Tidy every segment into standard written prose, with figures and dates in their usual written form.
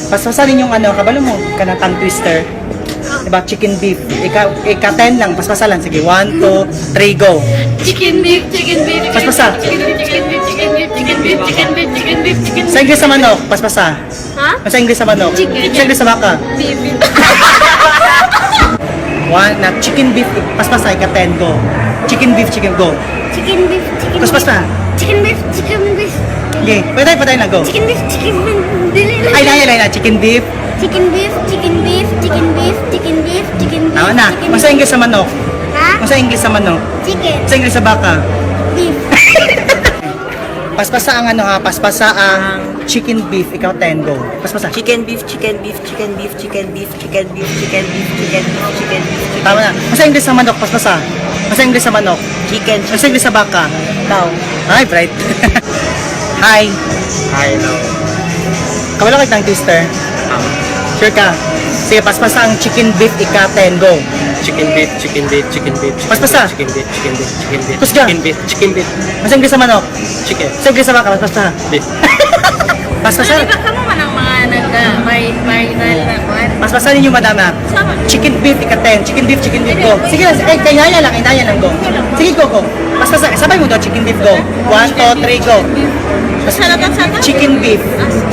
Paspasanin yung ano, kabalo mo, kanang tongue twister. Diba, chicken beef. Ika-10 lang, paspasalan. Sige, 1, 2, 3, go. Chicken beef, chicken beef, Paspasa. chicken beef, chicken beef, chicken beef, chicken beef, chicken beef, chicken beef, chicken beef. Sa Ingles sa manok, paspasa. Ha? Sa Ingles sa manok. Chicken. Sa Ingles sa baka. Beef. Chicken beef, paspasa, ika-10, go. Chicken beef, chicken, go. Chicken beef, chicken beef. Paspasa. Chicken beef, chicken beef. Okay, patay na, go. Chicken beef, chicken beef. Dili lang. Ay, na, chicken beef. Chicken beef, chicken beef, chicken beef, chicken beef, chicken beef. Tama na. chicken Sa beef. Ingles sa manok. Ha? Sa Ingles sa manok. Chicken. Sa Ingles sa baka. Beef. Paspasa ang ano ha, paspasa ang chicken beef, ikaw 10, go. Paspasa. Chicken beef, chicken beef, chicken beef, chicken beef, chicken beef, chicken beef, chicken beef, chicken beef, chicken Tama na. Sa Ingles sa manok, paspasa. Sa Ingles sa manok. chicken, Sa Ingles sa baka. cow. Ay, bright. Hi. Hi, no. Kabalo kayo ng twister? Sure ka? Sige, paspasa ang chicken beef, ika 10, go. Chicken beef, chicken beef, chicken beef, Paspasa. chicken beef, chicken beef, chicken beef, Kusga. chicken beef, chicken beef, Sa Ingles sa manok. chicken, Sa Ingles sa baka, paspasa. beef. Paspasa. Di ba kamo man ang mga nag-viral na kwan? Paspasa ninyo, madama. Sama. Chicken beef, ika 10. Chicken beef, go. Sige lang, kaya lang, go. Sige, go. Paspasa, sabay mo daw, chicken beef, go. 1, 2, 3, go. Salatat. Chicken beef.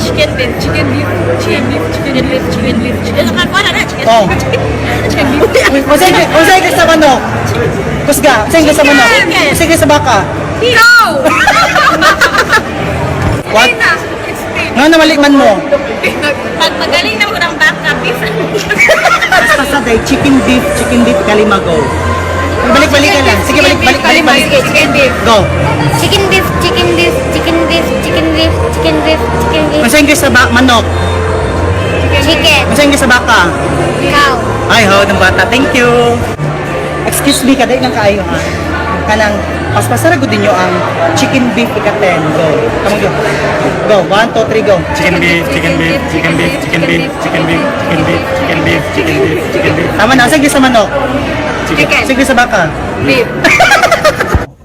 Chicken beef, chicken beef, chicken beef, chicken beef, chicken beef, chicken beef. Wala na, chicken Oh. chicken beef. O sa Ingles sa manok. Kusga, sa Ingles sa manok. Sa Ingles sa baka. No! What? Pina. It's pina. Nga namaliman mo. Pag magaling na ko ng baka, beef. Paspasa day, chicken beef, kalima, go. Balik ka lang. Sige, balik. Chicken beef. Go. Chicken beef, chicken beef, chicken beef, chicken beef, chicken beef, chicken beef. Sa Ingles sa manok. Chicken. Sa Ingles sa baka. Cow. Ay, ho, ng bata. Thank you. Excuse me, kaday lang kaayo ha. Kanang, paspasara ko din nyo ang chicken beef ika-10. Go. Kamang go. Go. 1, 2, 3, go. Chicken beef, chicken beef, chicken beef, chicken beef, chicken beef, chicken beef, chicken beef, chicken beef, chicken beef, Tama na. Sa Ingles sa manok. Chicken. Sa Ingles sa baka. Beef.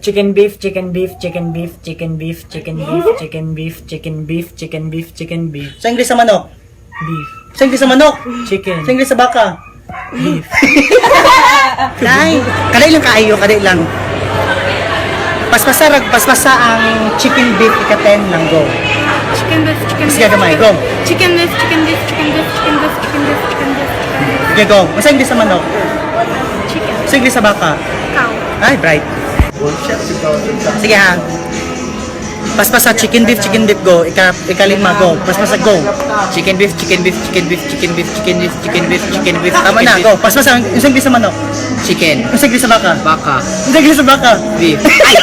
Chicken beef, chicken beef, chicken beef, chicken beef, chicken beef, chicken beef, chicken beef, chicken beef, chicken beef, Sa Ingles sa manok. beef, Sa Ingles sa manok. chicken, Sa Ingles sa baka. beef. Kaday lang kaayo, kaday lang. Paspasa ang chicken beef ika-10 lang, go. Chicken beef, chicken Sige, gamay, go. Chicken beef, chicken beef, chicken beef, chicken beef, chicken beef, chicken beef, chicken beef. Sige, go. Sa Ingles sa manok. Chicken. Sa Ingles sa baka. Cow. Ay, bright. Sige ha. Paspasa chicken beef, go. Ikalima, go. Paspasa, go. chicken beef, chicken beef, chicken beef, chicken beef, chicken beef, chicken beef, chicken beef. Tama na, go. Paspasa, yung sa Ingles sa manok. Chicken, Yung sa Ingles sa baka. baka, Yung sa Ingles sa baka. beef. Ay,